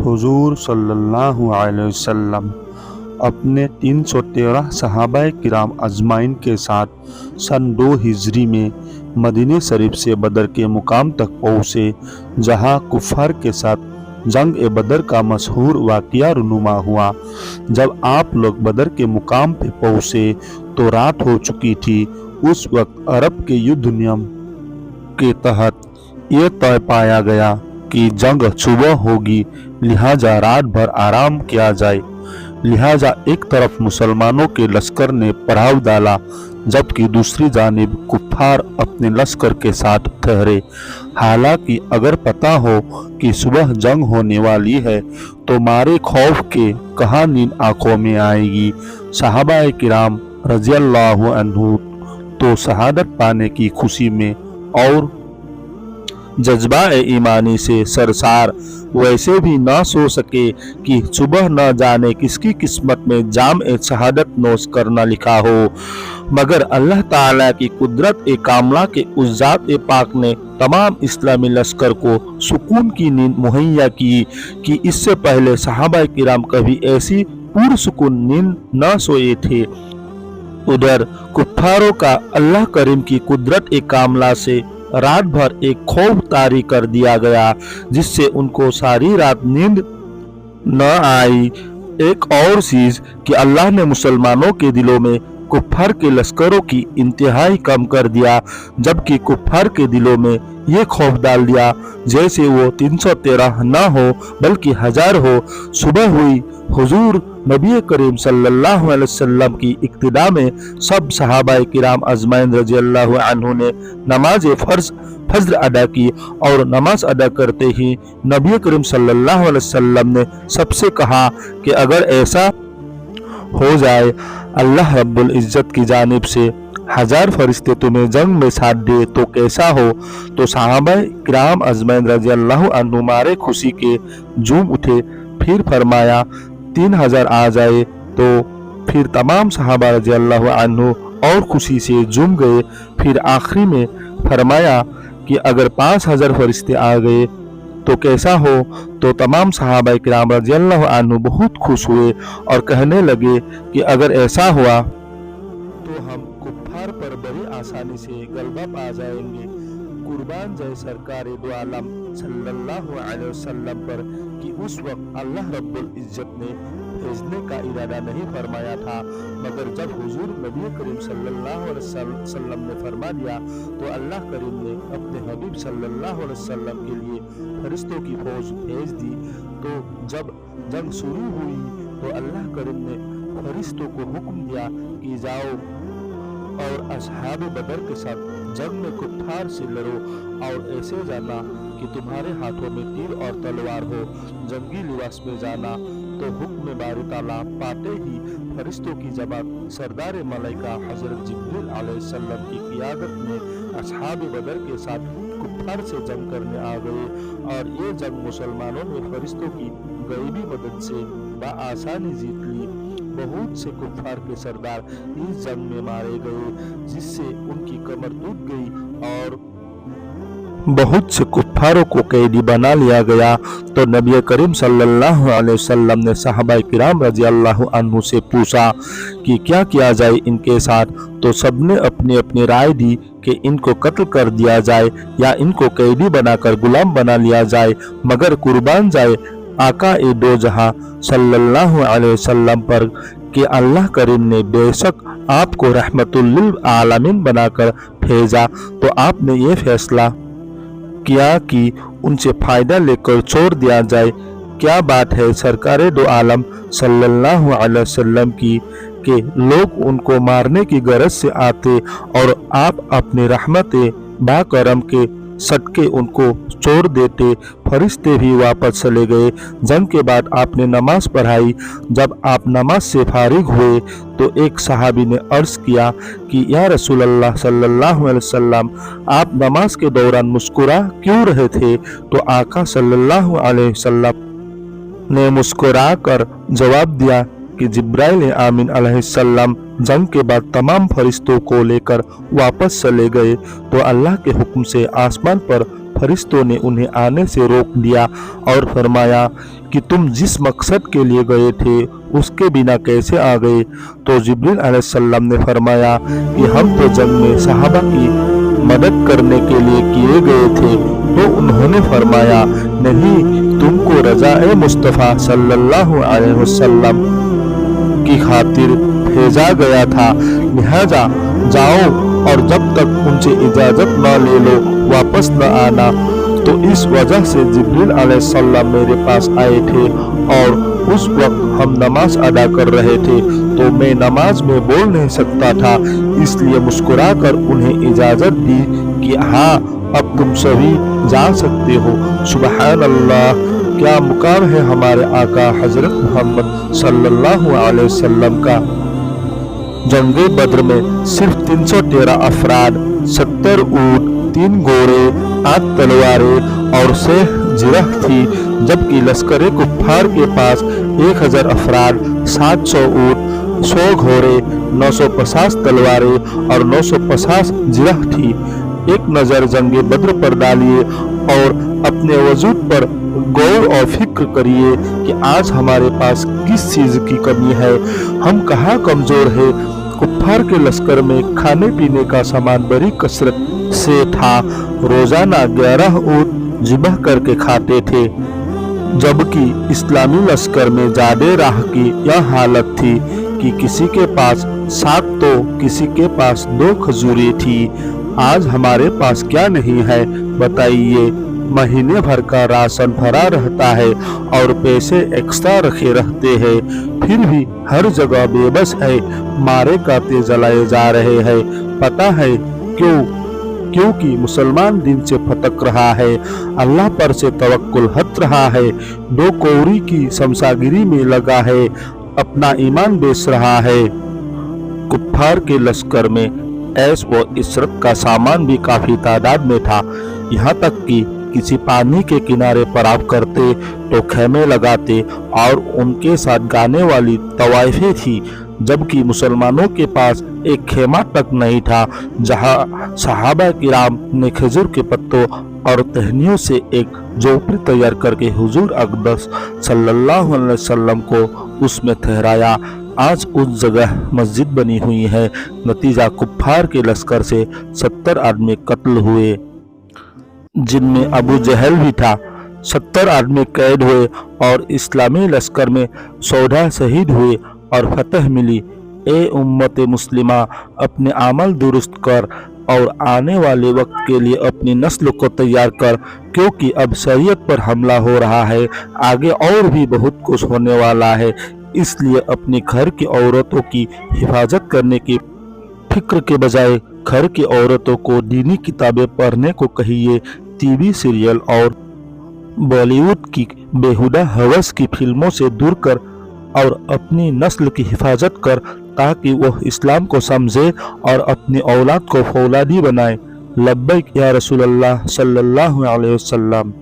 हुजूर सल्लल्लाहु अलैहि वसल्लम अपने 313 सहाबा किराम अजमाइन के साथ सन 2 हिजरी में मदीने शरीफ से बदर के मुकाम तक पहुँचे, जहाँ कुफार के साथ जंग ए बदर का मशहूर वाक़या रुनुमा हुआ। जब आप लोग बदर के मुकाम पे पहुँचे तो रात हो चुकी थी। उस वक्त अरब के युद्ध नियम के तहत ये तय पाया गया कि जंग सुबह होगी, लिहाजा रात भर आराम किया जाए। लिहाजा एक तरफ मुसलमानों के लश्कर ने पड़ाव डाला, जबकि दूसरी जानिब कुफ्फार अपने लश्कर के साथ ठहरे। हालांकि अगर पता हो कि सुबह जंग होने वाली है तो मारे खौफ के कहाँ नींद आंखों में आएगी। सहाबा किराम रज़ियल्लाहु अन्हु तो शहादत पाने की खुशी में और जज्बा ईमानी से सरसार वैसे भी न सो सके कि सुबह न जाने किसकी किस्मत में जाम ए शहादत नोश करना लिखा हो। मगर अल्लाह ताला की कुदरत ए कामला के उस जात ए पाक ने तमाम इस्लामी लश्कर को सुकून की नींद मुहैया की कि इससे पहले सहाबा किराम कभी ऐसी पुरसुकून नींद न सोए थे। उधर कुफ्फारों का अल्लाह करीम की कुदरत ए कामला से रात भर एक खौफ तारी कर दिया गया, जिससे उनको सारी रात नींद न आई। एक और चीज कि अल्लाह ने मुसलमानों के दिलों में कुफ्फार के लश्करों की इंतहाई कम कर दिया, जबकि कुफ्फार के दिलों में ये खौफ डाल दिया जैसे वो 313 न हो बल्कि 1000 हो। सुबह हुई, हुजूर नबी करीम सल्लल्लाहु अलैहि वसल्लम की इक्तिदा में सब सहाबा किराम अजमाइन रज़ियल्लाहु अन्हु ने नमाज फज्र अदा की और नमाज अदा करते ही नबी करीम सल्लल्लाहु अलैहि वसल्लम ने सबसे कहा कि अगर ऐसा हो जाए अल्लाह रब्बुल इज्जत की जानिब से 1000 फरिश्ते तुम्हें जंग में साथ दे तो कैसा हो। तो सहाबा किराम अजमाइन रज़ियल्लाहु अन्हु मारे खुशी के झूम उठे। फिर फरमाया 3000 आ जाए तो फिर तमाम सहाबा रज़ियल्लाहु अन्हु और खुशी से झूम गए। फिर आखिरी में फरमाया कि अगर 5000 फरिश्ते आ गए तो कैसा हो। तो तमाम सहाबा किराम रज़ियल्लाहु अन्हु बहुत खुश हुए और कहने लगे कि अगर ऐसा हुआ तो हम कुफ्फार पर बड़ी आसानी से गलबा पा जाएंगे। कुर्बान जाए सरकार दो आलम सल्लल्लाहु अलैहि वसल्लम पर कि उस वक्त अल्लाह रब्बुल इज्जत ने भेजने का इरादा नहीं फरमाया था, मगर जब हुजूर नबी करीम सल्लल्लाहु अलैहि वसल्लम ने फरमा दिया तो अल्लाह करीम ने अपने हबीब सल्लल्लाहु अलैहि वसल्लम के लिए फरिश्तों की फौज भेज दी। तो जब जंग शुरू हुई तो अल्लाह करीम ने फरिश्तों को हुक्म दिया कि जाओ और असहाब बदर के साथ जंग में कुफ्फार से लड़ो और ऐसे जाना कि तुम्हारे हाथों में तीर और तलवार हो। जंगी लिबास में जाना। तो हुक्म बारी ताला पाते ही फरिश्तों की जमात सरदार मलाइका हजरत जिब्रील अलैहिस्सलाम की क़ियादत में असहाब बदर के साथ कुफ्फार से जंग करने आ गए और ये जंग मुसलमानों ने फरिश्तों की गैबी मदद से बआसानी जीत ली। बहुत से कुफ्फार के सरदार इस जंग में मारे गए, जिससे उनकी कमर टूट गई और बहुत से कुफ्फारों को कैदी बना लिया गया। तो नबी करीम सल्लल्लाहु अलैहि वसल्लम ने सहाबा किराम रज़ियल्लाहु अन्हु से पूछा कि क्या किया जाए इनके साथ। तो सबने अपनी अपनी राय दी कि इनको कत्ल कर दिया जाए या इनको कैदी बनाकर गुलाम बना लिया जाए, मगर कुर्बान जाए आका ए दो जहां सल्लल्लाहु अलैहि वसल्लम पर कि अल्लाह करीम ने बेशक आपको रहमतुल लिल आलमीन बनाकर भेजा। तो आपने ये फैसला किया कि उनसे फायदा लेकर छोड़ दिया जाए। क्या बात है सरकार दो आलम सल्लल्लाहु अलैहि वसल्लम की कि लोग उनको मारने की गरज से आते और आप अपने रहमत बाकरम के सदके उनको छोड़ देते। फरिश्ते भी वापस चले गए। जंग के बाद आपने नमाज पढ़ाई। जब आप नमाज से फारिग हुए तो एक सहाबी ने अर्ज किया कि या रसूल अल्लाह सल्लल्लाहु अलैहि वसल्लम, आप नमाज के दौरान मुस्कुरा क्यों रहे थे। तो आका सल्लल्लाहु अलैहि वसल्लम ने मुस्कुरा कर जवाब दिया कि जिब्राइल आमीन अलैहिस्सलाम जंग के बाद तमाम फरिश्तों को लेकर वापस चले गए। तो अल्लाह के हुक्म से आसमान पर फरिश्तों ने उन्हें आने से रोक दिया और फरमाया कि तुम जिस मकसद के लिए गए थे उसके बिना कैसे आ गए। तो जिब्रील अलैहिस्सलाम ने फरमाया कि हम तो जंग में सहाबा की मदद करने के लिए किए गए थे। तो उन्होंने फरमाया, नहीं, तुमको रज़ाए मुस्तफ़ा सल्लल्लाहु अलैहि वसल्लम की खातिर भेजा गया था, लिहाजा जाओ और जब तक उनसे इजाज़त न ले लो वापस न आना। तो इस वजह से जिब्रील अलैहिस्सलाम मेरे पास आए थे और उस वक्त हम नमाज अदा कर रहे थे, तो मैं नमाज में बोल नहीं सकता था, इसलिए मुस्कुराकर उन्हें इजाज़त दी कि हाँ, अब तुम सभी जा सकते हो। सुबहान अल्लाह, क्या मुकाम है हमारे आका हजरत मोहम्मद सल्लल्लाहु अलैहि वसल्लम का। जंगे बद्र में सिर्फ 313 अफराद, 70 ऊंट, 3 घोड़े, 8 तलवारें और 6 जिरह थी, जबकि लश्कर कुफ्फार के पास 1000 अफराद, 700 ऊंट, 100 घोड़े, 950 तलवारें और 950 जिरह थी। एक नज़र जंगे बद्र पर डालिए और अपने वजूद पर गौर और फिक्र करिए कि आज हमारे पास किस चीज़ की कमी है, हम कहाँ कमज़ोर है। कुफ्फार के लश्कर में खाने पीने का सामान बड़ी कसरत से था, रोज़ाना 11 ऊँट ज़िबह करके खाते थे, जबकि इस्लामी लश्कर में जादे राह की यह हालत थी कि किसी के पास 7 तो किसी के पास 2 खजूरें थी। आज हमारे पास क्या नहीं है बताइए। महीने भर का राशन भरा रहता है और पैसे एक्स्ट्रा रखे रहते हैं, फिर भी हर जगह बेबस है, मारे काटे जलाए जा रहे हैं। पता है क्यों? क्योंकि मुसलमान दिन से भटक रहा है, अल्लाह पर से तवक्कुल हट रहा है, 2 कौड़ी की शमशागिरी में लगा है, अपना ईमान बेच रहा है। कुफ्फार के लश्कर में ऐश व इशरत का सामान भी काफी तादाद में था, यहाँ तक कि किसी पानी के किनारे पड़ाव करते तो खेमे लगाते और उनके साथ गाने वाली तवाइफें थी, जबकि मुसलमानों के पास एक खेमा तक नहीं था जहां सहाबा किराम ने खजूर के पत्तों और टहनियों से एक झोपड़ी तैयार करके हुजूर अक़दस सल्लल्लाहु अलैहि वसल्लम को उसमें ठहराया। आज उस जगह मस्जिद बनी हुई है। नतीजा कुफ्फार के लश्कर से 70 आदमी कत्ल हुए, जिनमें अबू जहल भी था। 70 आदमी कैद हुए और इस्लामी लश्कर में 14 शहीद हुए और फतह मिली। ए उम्मत मुस्लिमा, अपने अमल दुरुस्त कर और आने वाले वक्त के लिए अपनी नस्ल को तैयार कर, क्योंकि अब शरीयत पर हमला हो रहा है, आगे और भी बहुत कुछ होने वाला है। इसलिए अपने घर की औरतों की हिफाजत करने की फिक्र के बजाय घर की औरतों को दीनी किताबें पढ़ने को कहिए। टीवी सीरियल और बॉलीवुड की बेहुदा हवस की फिल्मों से दूर कर और अपनी नस्ल की हिफाजत कर, ताकि वह इस्लाम को समझे और अपनी औलाद को फौलादी बनाए। लब्बैक या रसूलल्लाह सल्लल्लाहु अलैहि वसल्लम।